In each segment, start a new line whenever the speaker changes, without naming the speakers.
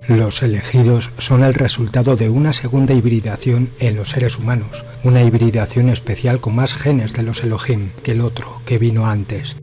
Los elegidos son el resultado de una segunda hibridación en los seres humanos, una hibridación especial con más genes de los Elohim que el otro, que vino antes.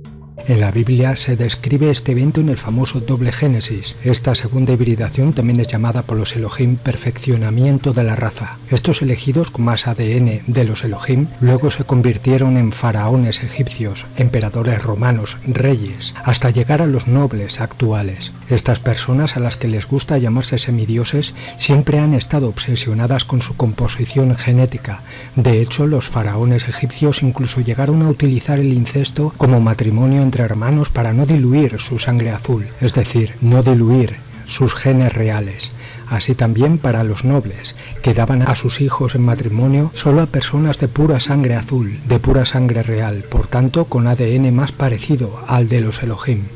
En la Biblia se describe este evento en el famoso doble Génesis. Esta segunda hibridación también es llamada por los Elohim perfeccionamiento de la raza. Estos elegidos con más ADN de los Elohim luego se convirtieron en faraones egipcios, emperadores romanos, reyes, hasta llegar a los nobles actuales. Estas personas, a las que les gusta llamarse semidioses, siempre han estado obsesionadas con su composición genética. De hecho, los faraones egipcios incluso llegaron a utilizar el incesto como matrimonio entre hermanos para no diluir su sangre azul, es decir, no diluir sus genes reales. Así también para los nobles, que daban a sus hijos en matrimonio solo a personas de pura sangre azul, de pura sangre real, por tanto con ADN más parecido al de los Elohim.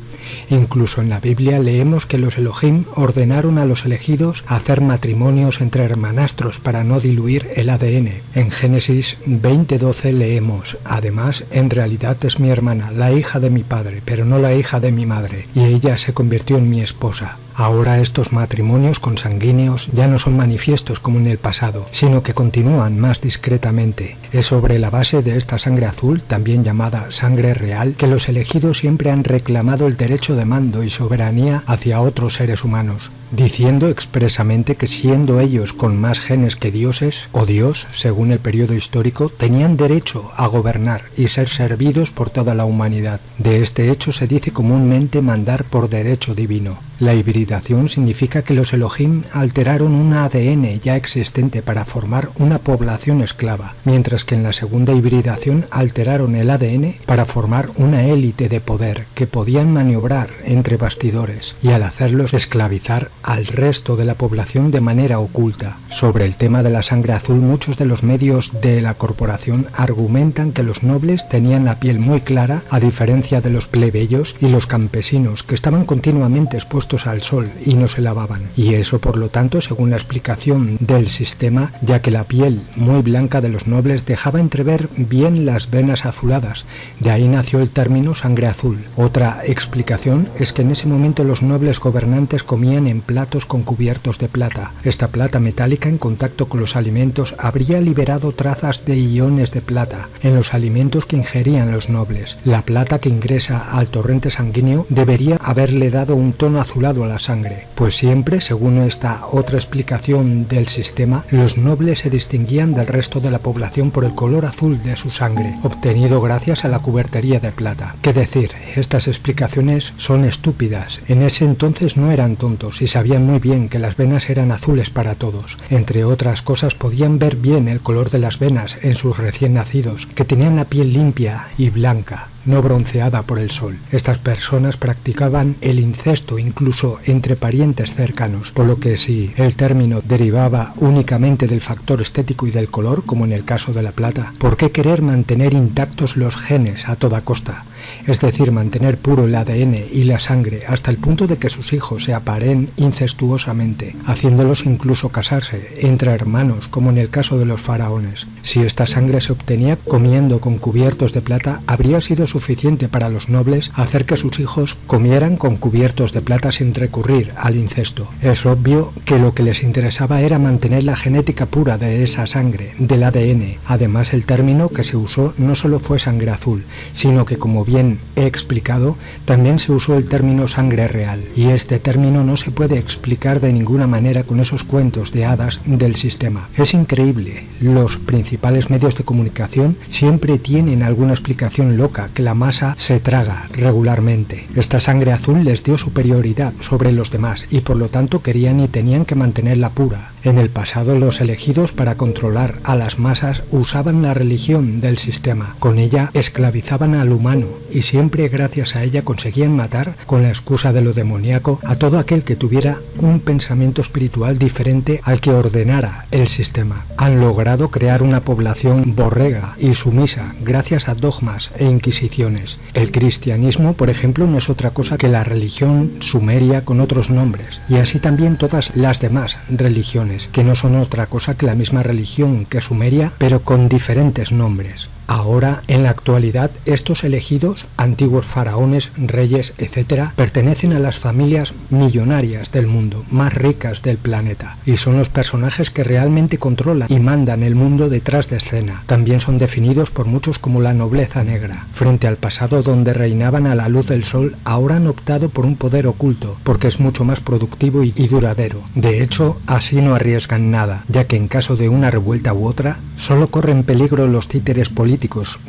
Incluso en la Biblia leemos que los Elohim ordenaron a los elegidos hacer matrimonios entre hermanastros para no diluir el ADN. En Génesis 20:12 leemos: además, en realidad es mi hermana, la hija de mi padre, pero no la hija de mi madre, y ella se convirtió en mi esposa. Ahora estos matrimonios consanguíneos ya no son manifiestos como en el pasado, sino que continúan más discretamente. Es sobre la base de esta sangre azul, también llamada sangre real, que los elegidos siempre han reclamado el derecho de mando y soberanía hacia otros seres humanos, diciendo expresamente que siendo ellos con más genes que dioses, o Dios, según el periodo histórico, tenían derecho a gobernar y ser servidos por toda la humanidad. De este hecho se dice comúnmente mandar por derecho divino. La hibridación significa que los Elohim alteraron un ADN ya existente para formar una población esclava, mientras que en la segunda hibridación alteraron el ADN para formar una élite de poder que podían maniobrar entre bastidores y al hacerlos esclavizar al resto de la población de manera oculta. Sobre el tema de la sangre azul, muchos de los medios de la corporación argumentan que los nobles tenían la piel muy clara, a diferencia de los plebeyos y los campesinos, que estaban continuamente expuestos al sol y no se lavaban. Y eso, por lo tanto, según la explicación del sistema, ya que la piel muy blanca de los nobles dejaba entrever bien las venas azuladas. De ahí nació el término sangre azul. Otra explicación es que en ese momento los nobles gobernantes comían en platos con cubiertos de plata. Esta plata metálica en contacto con los alimentos habría liberado trazas de iones de plata en los alimentos que ingerían los nobles. La plata que ingresa al torrente sanguíneo debería haberle dado un tono azulado a la sangre, pues siempre, según esta otra explicación del sistema, los nobles se distinguían del resto de la población por el color azul de su sangre, obtenido gracias a la cubertería de plata. ¿Qué decir? Estas explicaciones son estúpidas. En ese entonces no eran tontos y sabían muy bien que las venas eran azules para todos. Entre otras cosas, podían ver bien el color de las venas en sus recién nacidos, que tenían la piel limpia y blanca, no bronceada por el sol. Estas personas practicaban el incesto incluso entre parientes cercanos, por lo que si el término derivaba únicamente del factor estético y del color, como en el caso de la plata, ¿por qué querer mantener intactos los genes a toda costa? Es decir, mantener puro el ADN y la sangre hasta el punto de que sus hijos se aparen incestuosamente, haciéndolos incluso casarse entre hermanos, como en el caso de los faraones. Si esta sangre se obtenía comiendo con cubiertos de plata, habría sido suficiente para los nobles hacer que sus hijos comieran con cubiertos de plata sin recurrir al incesto. Es obvio que lo que les interesaba era mantener la genética pura de esa sangre, del ADN. Además, el término que se usó no solo fue sangre azul, sino que, como bien he explicado, también se usó el término sangre real, y este término no se puede explicar de ninguna manera con esos cuentos de hadas del sistema. Es increíble, los principales medios de comunicación siempre tienen alguna explicación loca que la masa se traga regularmente. Esta sangre azul les dio superioridad sobre los demás y por lo tanto querían y tenían que mantenerla pura. En el pasado, los elegidos, para controlar a las masas, usaban la religión del sistema. Con ella esclavizaban al humano y siempre gracias a ella conseguían matar, con la excusa de lo demoníaco, a todo aquel que tuviera un pensamiento espiritual diferente al que ordenara el sistema. Han logrado crear una población borrega y sumisa gracias a dogmas e inquisiciones. El cristianismo, por ejemplo, no es otra cosa que la religión sumeria con otros nombres, y así también todas las demás religiones, que no son otra cosa que la misma religión que Sumeria, pero con diferentes nombres. Ahora, en la actualidad, estos elegidos, antiguos faraones, reyes, etc., pertenecen a las familias millonarias del mundo, más ricas del planeta, y son los personajes que realmente controlan y mandan el mundo detrás de escena. También son definidos por muchos como la nobleza negra. Frente al pasado donde reinaban a la luz del sol, ahora han optado por un poder oculto, porque es mucho más productivo y duradero. De hecho, así no arriesgan nada, ya que en caso de una revuelta u otra, solo corren peligro los títeres políticos,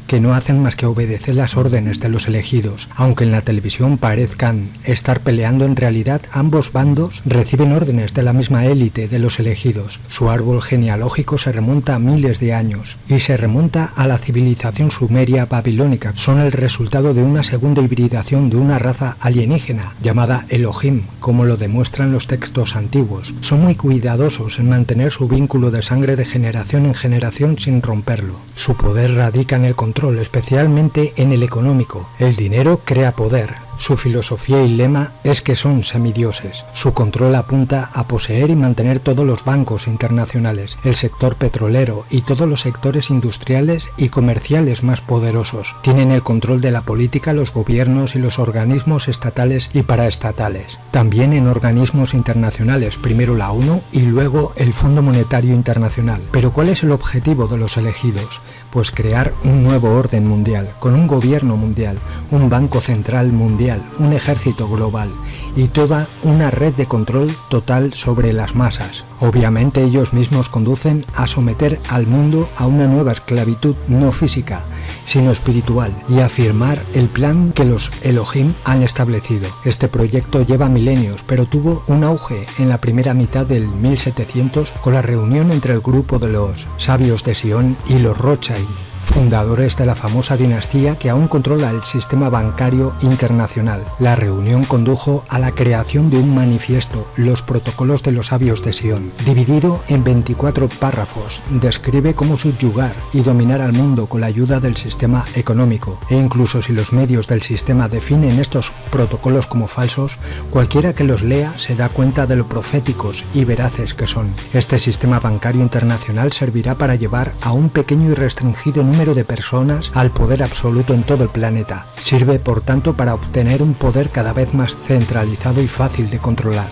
que no hacen más que obedecer las órdenes de los elegidos. Aunque en la televisión parezcan estar peleando, en realidad ambos bandos reciben órdenes de la misma élite de los elegidos. Su árbol genealógico se remonta a miles de años y se remonta a la civilización sumeria babilónica. Son el resultado de una segunda hibridación de una raza alienígena llamada Elohim, como lo demuestran los textos antiguos. Son muy cuidadosos en mantener su vínculo de sangre de generación en generación sin romperlo. Su poder radica en el control, especialmente en el económico. El dinero crea poder. Su filosofía y lema es que son semidioses. Su control apunta a poseer y mantener todos los bancos internacionales, el sector petrolero y todos los sectores industriales y comerciales más poderosos. Tienen el control de la política, los gobiernos y los organismos estatales y paraestatales. También en organismos internacionales, primero la ONU y luego el Fondo Monetario Internacional. Pero ¿cuál es el objetivo de los elegidos? Pues crear un nuevo orden mundial, con un gobierno mundial, un banco central mundial, un ejército global y toda una red de control total sobre las masas. Obviamente ellos mismos conducen a someter al mundo a una nueva esclavitud no física, sino espiritual, y afirmar el plan que los Elohim han establecido. Este proyecto lleva milenios, pero tuvo un auge en la primera mitad del 1700 con la reunión entre el grupo de los sabios de Sion y los Rothschild, fundadores de la famosa dinastía que aún controla el sistema bancario internacional. La reunión condujo a la creación de un manifiesto, los Protocolos de los Sabios de Sion. Dividido en 24 párrafos, describe cómo subyugar y dominar al mundo con la ayuda del sistema económico. E incluso si los medios del sistema definen estos protocolos como falsos, cualquiera que los lea se da cuenta de lo proféticos y veraces que son. Este sistema bancario internacional servirá para llevar a un pequeño y restringido número de personas al poder absoluto en todo el planeta. Sirve, por tanto, para obtener un poder cada vez más centralizado y fácil de controlar.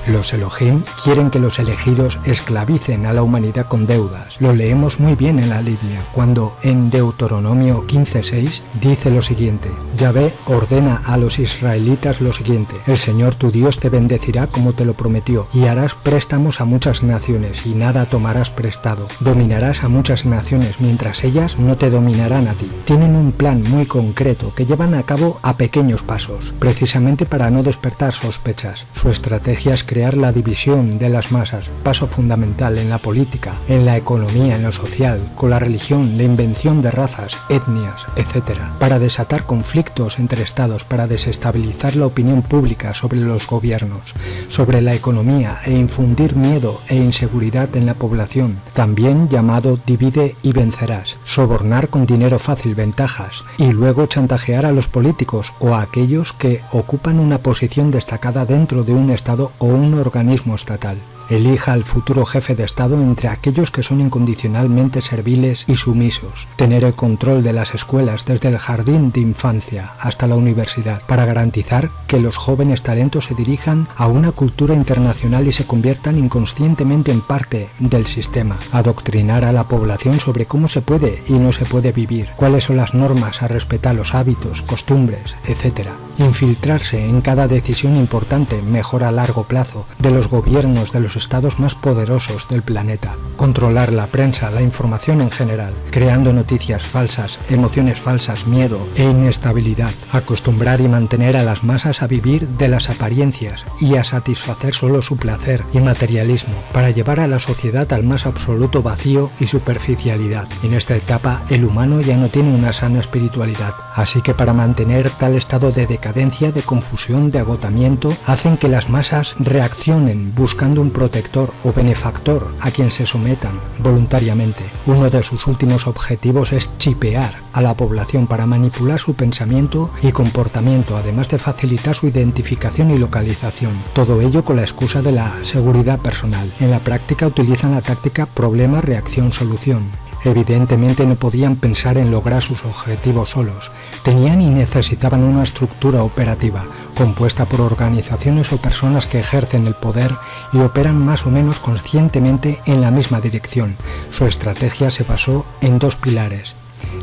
Los Elohim quieren que los elegidos esclavicen a la humanidad con deudas. Lo leemos muy bien en la Biblia, cuando en Deuteronomio 15:6 dice lo siguiente: Yahvé ordena a los israelitas lo siguiente: el Señor tu Dios te bendecirá como te lo prometió, y harás préstamos a muchas naciones, y nada tomarás prestado. Dominarás a muchas naciones, mientras ellas no te dominarán a ti. Tienen un plan muy concreto que llevan a cabo a pequeños pasos, precisamente para no despertar sospechas. Su estrategia es crear la división de las masas, paso fundamental en la política, en la economía, en lo social, con la religión, la invención de razas, etnias, etc., para desatar conflictos entre estados, para desestabilizar la opinión pública sobre los gobiernos, sobre la economía e infundir miedo e inseguridad en la población, también llamado divide y vencerás, sobornar con dinero fácil ventajas y luego chantajear a los políticos o a aquellos que ocupan una posición destacada dentro de un estado o un organismo estatal. Elija al futuro jefe de Estado entre aquellos que son incondicionalmente serviles y sumisos. Tener el control de las escuelas desde el jardín de infancia hasta la universidad, para garantizar que los jóvenes talentos se dirijan a una cultura internacional y se conviertan inconscientemente en parte del sistema. Adoctrinar a la población sobre cómo se puede y no se puede vivir, cuáles son las normas a respetar, los hábitos, costumbres, etc. Infiltrarse en cada decisión importante, mejor a largo plazo, de los gobiernos de los estados más poderosos del planeta. Controlar la prensa, la información en general, creando noticias falsas, emociones falsas, miedo e inestabilidad. Acostumbrar y mantener a las masas a vivir de las apariencias y a satisfacer solo su placer y materialismo, para llevar a la sociedad al más absoluto vacío y superficialidad. En esta etapa, el humano ya no tiene una sana espiritualidad, así que para mantener tal estado de decadencia, de confusión, de agotamiento, hacen que las masas reaccionen buscando un protector o benefactor a quien se sometan voluntariamente. Uno de sus últimos objetivos es chipear a la población para manipular su pensamiento y comportamiento, además de facilitar su identificación y localización. Todo ello con la excusa de la seguridad personal. En la práctica utilizan la táctica problema-reacción-solución. Evidentemente no podían pensar en lograr sus objetivos solos. Tenían y necesitaban una estructura operativa, compuesta por organizaciones o personas que ejercen el poder y operan más o menos conscientemente en la misma dirección. Su estrategia se basó en dos pilares: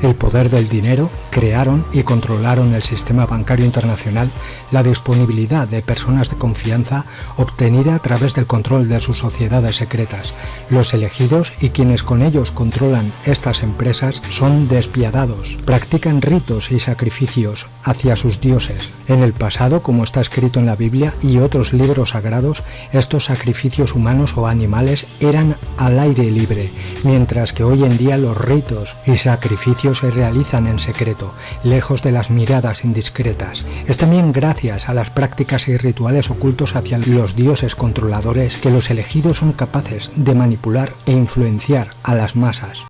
el poder del dinero. Crearon y controlaron el sistema bancario internacional, la disponibilidad de personas de confianza obtenida a través del control de sus sociedades secretas. Los elegidos y quienes con ellos controlan estas empresas son despiadados, practican ritos y sacrificios hacia sus dioses. En el pasado, como está escrito en la Biblia y otros libros sagrados, estos sacrificios humanos o animales eran al aire libre, mientras que hoy en día los ritos y sacrificios se realizan en secreto, lejos de las miradas indiscretas. Es también gracias a las prácticas y rituales ocultos hacia los dioses controladores que los elegidos son capaces de manipular e influenciar a las masas.